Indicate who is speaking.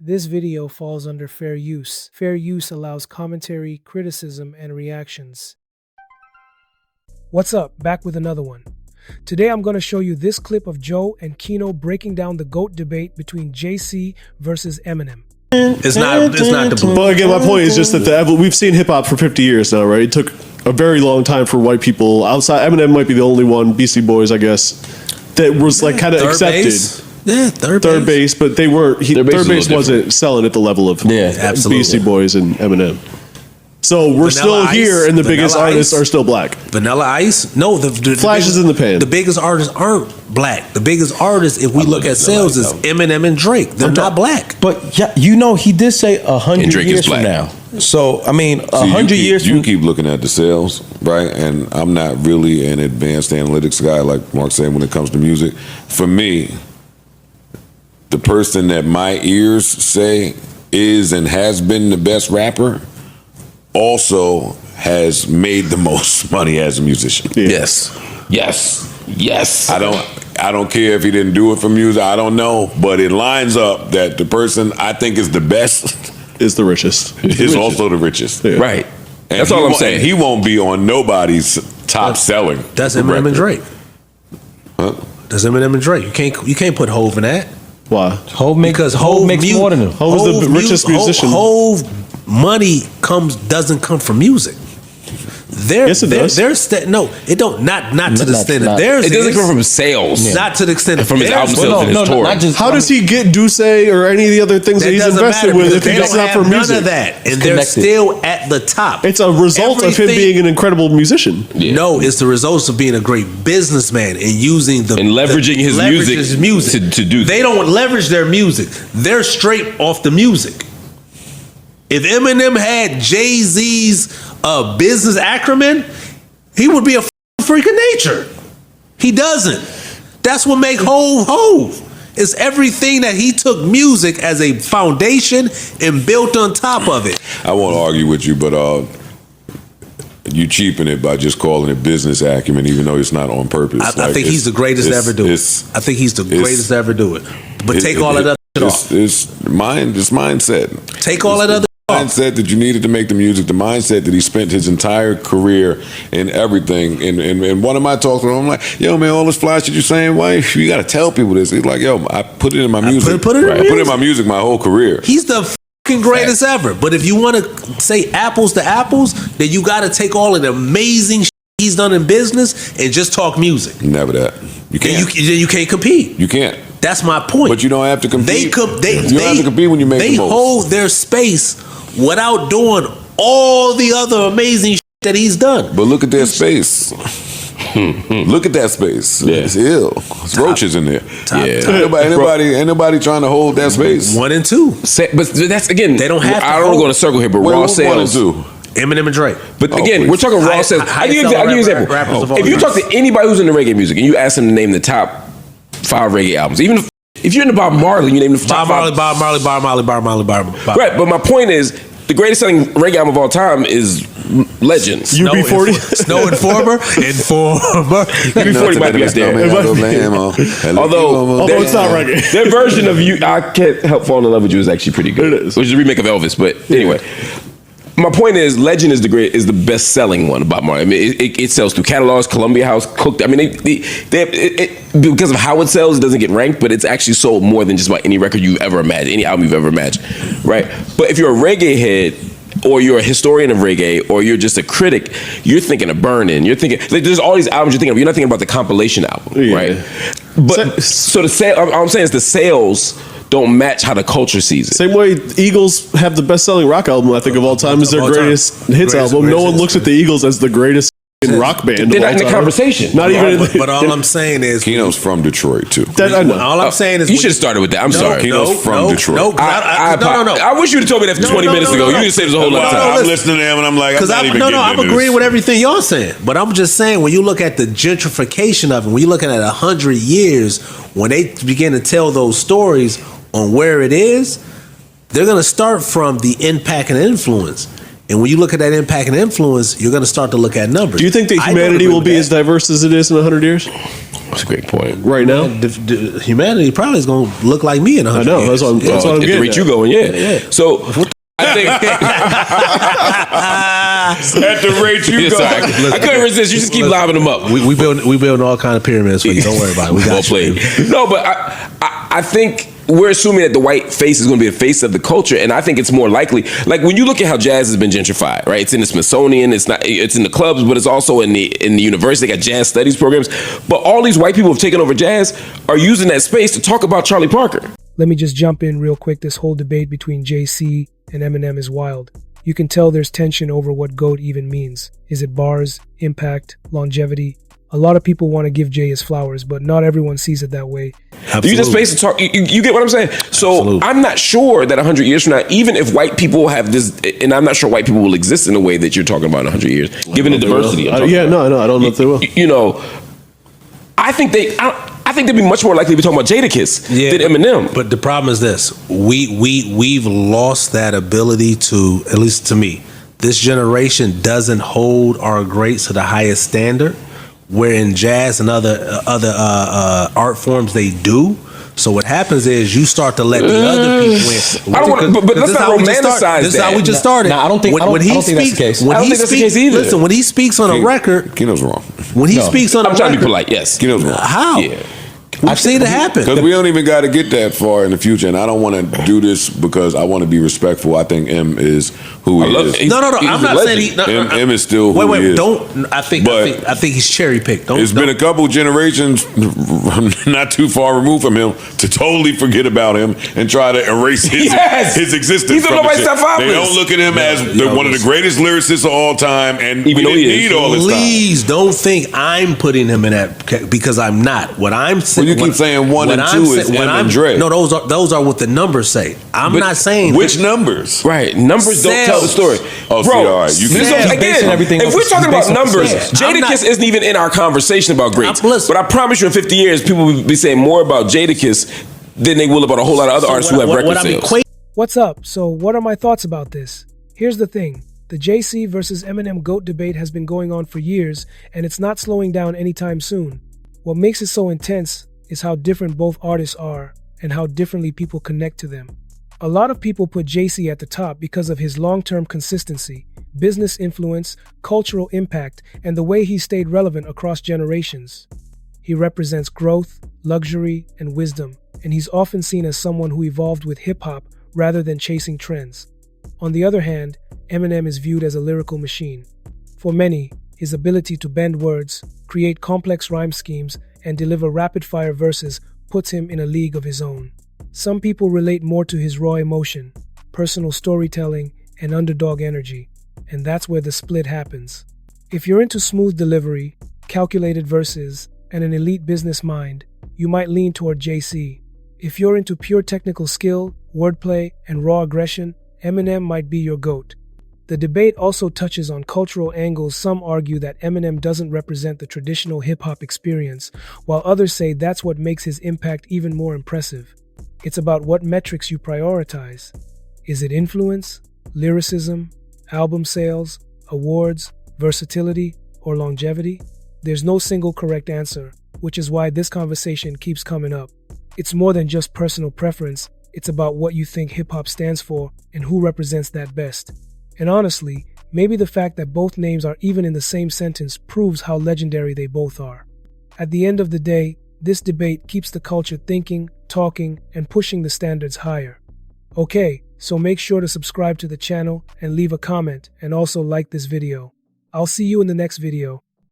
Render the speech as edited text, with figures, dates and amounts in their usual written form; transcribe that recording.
Speaker 1: This video falls under fair use. Fair use allows commentary, criticism, and reactions. What's up? Back with another one. Today I'm going to show you this clip of Joe and Kino breaking down the GOAT debate between JC versus Eminem.
Speaker 2: It's not the.
Speaker 3: But again, my point is just that we've seen hip hop for 50 years now, right? It took a very long time for white people outside. Eminem might be the only one, Beastie Boys, I guess, that was like kind of accepted.
Speaker 2: Base. Yeah, third
Speaker 3: base, but they weren't. Third base wasn't selling at the level of Beastie Boys and Eminem. So we're still here, and the biggest artists are still black.
Speaker 2: Vanilla Ice? No, the
Speaker 3: Flashes in the pan.
Speaker 2: The biggest artists aren't black. The biggest artists, if we look at sales, is Eminem and Drake. They're not black.
Speaker 4: But yeah, you know, he did say 100 years from now. So I mean, 100 years.
Speaker 5: You keep looking at the sales, right? And I'm not really an advanced analytics guy, like Mark said, when it comes to music. For me, the person that my ears say is and has been the best rapper also has made the most money as a musician.
Speaker 3: Yeah.
Speaker 5: Yes. I don't care if he didn't do it for music. I don't know, but it lines up that the person I think is the best
Speaker 3: is the richest.
Speaker 5: Is also the richest.
Speaker 4: Yeah. Right.
Speaker 5: And
Speaker 4: that's all I'm saying.
Speaker 5: He won't be on nobody's top selling.
Speaker 2: That's Eminem and Drake.
Speaker 5: Huh?
Speaker 2: That's Eminem and Drake. You can't put Hove in that.
Speaker 3: Why?
Speaker 4: Hove makes more than him.
Speaker 3: Hove is the richest musician.
Speaker 2: Hove money doesn't come from music.
Speaker 3: Yes, it does.
Speaker 2: No, it don't. Not to the extent of theirs.
Speaker 4: It doesn't come from sales.
Speaker 2: Yeah. Not to the extent of
Speaker 4: from his album sales and his tour.
Speaker 3: How does he get Duce or any of the other things that he's invested with if it's not for music?
Speaker 2: None of that, and they're still at the top.
Speaker 3: It's a result of him being an incredible musician.
Speaker 2: Yeah. No, it's the result of being a great businessman and using and
Speaker 4: leveraging his music to do.
Speaker 2: They don't leverage their music. They're straight off the music. If Eminem had Jay-Z's business acumen, he would be a freak of nature. He doesn't. That's what makes Hove. It's everything that he took music as a foundation and built on top of it.
Speaker 5: I won't argue with you, but you cheapen it by just calling it business acumen, even though it's not on purpose.
Speaker 2: I think he's the greatest to ever do it. I think he's the greatest to ever do it. But take all that other shit off.
Speaker 5: It's mindset.
Speaker 2: Take all that other
Speaker 5: mindset that you needed to make the music, the mindset that he spent his entire career in everything. And one of my talks with him, I'm like, yo, man, all this fly shit you saying, why you got to tell people this? He's like, yo, I put it in my music. I put it in my music my whole career.
Speaker 2: He's the fucking greatest ever. But if you want to say apples to apples, then you got to take all of the amazing shit he's done in business and just talk music.
Speaker 5: Never that. You can't.
Speaker 2: You can't compete.
Speaker 5: You can't.
Speaker 2: That's my point.
Speaker 5: But you don't have to compete.
Speaker 2: You don't
Speaker 5: have to compete when you make the most.
Speaker 2: They hold their space without doing all the other amazing shit that he's done.
Speaker 5: But look at their space. Look at that space. Yeah. It's ill. It's roaches in there. Ain't nobody trying to hold that space.
Speaker 2: 1 and 2.
Speaker 4: But that's again.
Speaker 2: They don't have.
Speaker 4: I don't want to go in a circle here, but raw sales.
Speaker 5: 1 and 2.
Speaker 2: Eminem and Drake.
Speaker 4: But again, we're talking raw sales. I'll give you an example. If you talk to anybody who's into reggae music and you ask them to name the top 5 reggae albums, even if you're into Bob Marley, you name the top 5. Bob Marley. Right, but my point is, the greatest selling reggae album of all time is Legends.
Speaker 3: UB40?
Speaker 2: Snow Informer.
Speaker 4: UB40 might be up there. Although
Speaker 3: it's not reggae.
Speaker 4: Their version of I Can't Help Falling in Love with You is actually pretty good.
Speaker 3: It is.
Speaker 4: Which is a remake of Elvis, but anyway. My point is, Legend is the best selling one about Marley. I mean, it sells through catalogs, Columbia House, Cooked. I mean, because of how it sells, it doesn't get ranked, but it's actually sold more than just about any record you've ever imagined, any album you've ever imagined, right? But if you're a reggae head, or you're a historian of reggae, or you're just a critic, you're thinking of Burning. You're thinking there's all these albums you're thinking of. You're not thinking about the compilation album, right? But so the sale. All I'm saying is the sales don't match how the culture sees it.
Speaker 3: Same way Eagles have the best-selling rock album, I think, of all time, is their greatest hits album. No one looks at the Eagles as the greatest rock band.
Speaker 4: They're not in the conversation.
Speaker 3: Not even.
Speaker 2: But all I'm saying is,
Speaker 5: Kino's from Detroit too.
Speaker 2: All I'm saying is,
Speaker 4: you should have started with that. I'm sorry.
Speaker 5: Kino's from Detroit.
Speaker 2: No.
Speaker 4: I wish you'd have told me that 20 minutes ago. You could have saved us a whole lot of time.
Speaker 5: I'm listening to him and I'm like,
Speaker 2: I'm agreeing with everything y'all saying. But I'm just saying, when you look at the gentrification of it, when you're looking at 100 years, when they begin to tell those stories on where it is, they're going to start from the impact and influence. And when you look at that impact and influence, you're going to start to look at numbers.
Speaker 3: Do you think that humanity will be as diverse as it is in 100 years?
Speaker 4: That's a great point.
Speaker 3: Right now?
Speaker 2: Humanity probably is going to look like me in 100 years.
Speaker 3: I know. That's what I'm
Speaker 4: At the
Speaker 3: getting
Speaker 4: rate
Speaker 3: at.
Speaker 4: you going, yeah. So I think at the rate you go, I couldn't resist. You just keep lining them up.
Speaker 2: We building all kind of pyramids for you. Don't worry about it. We got
Speaker 4: well played. No, but I think we're assuming that the white face is going to be the face of the culture, and I think it's more likely. Like when you look at how jazz has been gentrified, right? It's in the Smithsonian. It's in the clubs, but it's also in the university. They got jazz studies programs. But all these white people have taken over jazz are using that space to talk about Charlie Parker.
Speaker 1: Let me just jump in real quick. This whole debate between JC and Eminem is wild. You can tell there's tension over what GOAT even means. Is it bars, impact, longevity? A lot of people want to give Jay his flowers, but not everyone sees it that way.
Speaker 2: Absolutely.
Speaker 4: You just space to talk. You get what I'm saying? So
Speaker 2: Absolutely.
Speaker 4: I'm not sure that 100 years from now, even if white people have this, and I'm not sure white people will exist in the way that you're talking about in 100 years, given the diversity.
Speaker 3: I don't know if they will.
Speaker 4: You know, I think they'd be much more likely to be talking about Jadakiss than Eminem.
Speaker 2: But the problem is this: we've lost that ability to, at least to me, this generation doesn't hold our greats to the highest standard. Where in jazz and other art forms they do. So what happens is you start to let the other people in.
Speaker 4: I don't want, but let's not romanticize that.
Speaker 2: This is how we just started.
Speaker 6: I don't think that's the case.
Speaker 4: I don't think that's the case either.
Speaker 2: Listen, when he speaks on a record,
Speaker 5: Kino's wrong.
Speaker 2: when he speaks on a
Speaker 4: I'm
Speaker 2: record,
Speaker 4: trying to be polite. Yes,
Speaker 5: Kino's wrong.
Speaker 2: how?
Speaker 4: Yeah.
Speaker 2: We've seen it happen.
Speaker 5: Because we don't even got to get that far in the future, and I don't want to do this because I want to be respectful. I think M is who he is.
Speaker 2: No. I'm not saying
Speaker 5: M is still who he is.
Speaker 2: Don't. I think he's cherry picked.
Speaker 5: It's been a couple generations, not too far removed from him, to totally forget about him and try to erase his existence.
Speaker 4: He's a
Speaker 5: from
Speaker 4: nobody's
Speaker 5: the
Speaker 4: top five
Speaker 5: They
Speaker 4: list.
Speaker 5: don't look at him as one of the greatest lyricists of all time, and
Speaker 4: Even though
Speaker 5: we
Speaker 4: he is.
Speaker 5: need all this time.
Speaker 2: Please don't think I'm putting him in that because I'm not. What I'm saying.
Speaker 5: Well, you keep saying one and two is M and Dre.
Speaker 2: No, those are what the numbers say. I'm not saying
Speaker 5: Which numbers.
Speaker 4: Right, numbers don't tell the story.
Speaker 5: Oh,
Speaker 4: Bro,
Speaker 5: see, all right. You
Speaker 4: this
Speaker 5: can-
Speaker 4: is-
Speaker 6: He's basing
Speaker 4: again,
Speaker 6: everything
Speaker 4: if
Speaker 6: off
Speaker 4: we're
Speaker 6: of-
Speaker 4: talking
Speaker 6: he's
Speaker 4: about
Speaker 6: basing off of
Speaker 4: numbers,
Speaker 6: sales.
Speaker 4: Jadakiss isn't even in our conversation about greats.
Speaker 2: Listen.
Speaker 4: But I promise you, in 50 years, people will be saying more about Jadakiss than they will about a whole lot of other artists who have record sales.
Speaker 1: What's up? So what are my thoughts about this? Here's the thing. The JC versus Eminem GOAT debate has been going on for years, and it's not slowing down anytime soon. What makes it so intense is how different both artists are and how differently people connect to them. A lot of people put JC at the top because of his long-term consistency, business influence, cultural impact, and the way he stayed relevant across generations. He represents growth, luxury, and wisdom, and he's often seen as someone who evolved with hip-hop rather than chasing trends. On the other hand, Eminem is viewed as a lyrical machine. For many, his ability to bend words, create complex rhyme schemes, and deliver rapid-fire verses puts him in a league of his own. Some people relate more to his raw emotion, personal storytelling, and underdog energy, and that's where the split happens. If you're into smooth delivery, calculated verses, and an elite business mind, you might lean toward JC. If you're into pure technical skill, wordplay, and raw aggression, Eminem might be your GOAT. The debate also touches on cultural angles. Some argue that Eminem doesn't represent the traditional hip-hop experience, while others say that's what makes his impact even more impressive. It's about what metrics you prioritize. Is it influence, lyricism, album sales, awards, versatility, or longevity? There's no single correct answer, which is why this conversation keeps coming up. It's more than just personal preference, it's about what you think hip-hop stands for and who represents that best. And honestly, maybe the fact that both names are even in the same sentence proves how legendary they both are. At the end of the day, this debate keeps the culture thinking, talking, and pushing the standards higher. Okay, so make sure to subscribe to the channel and leave a comment and also like this video. I'll see you in the next video.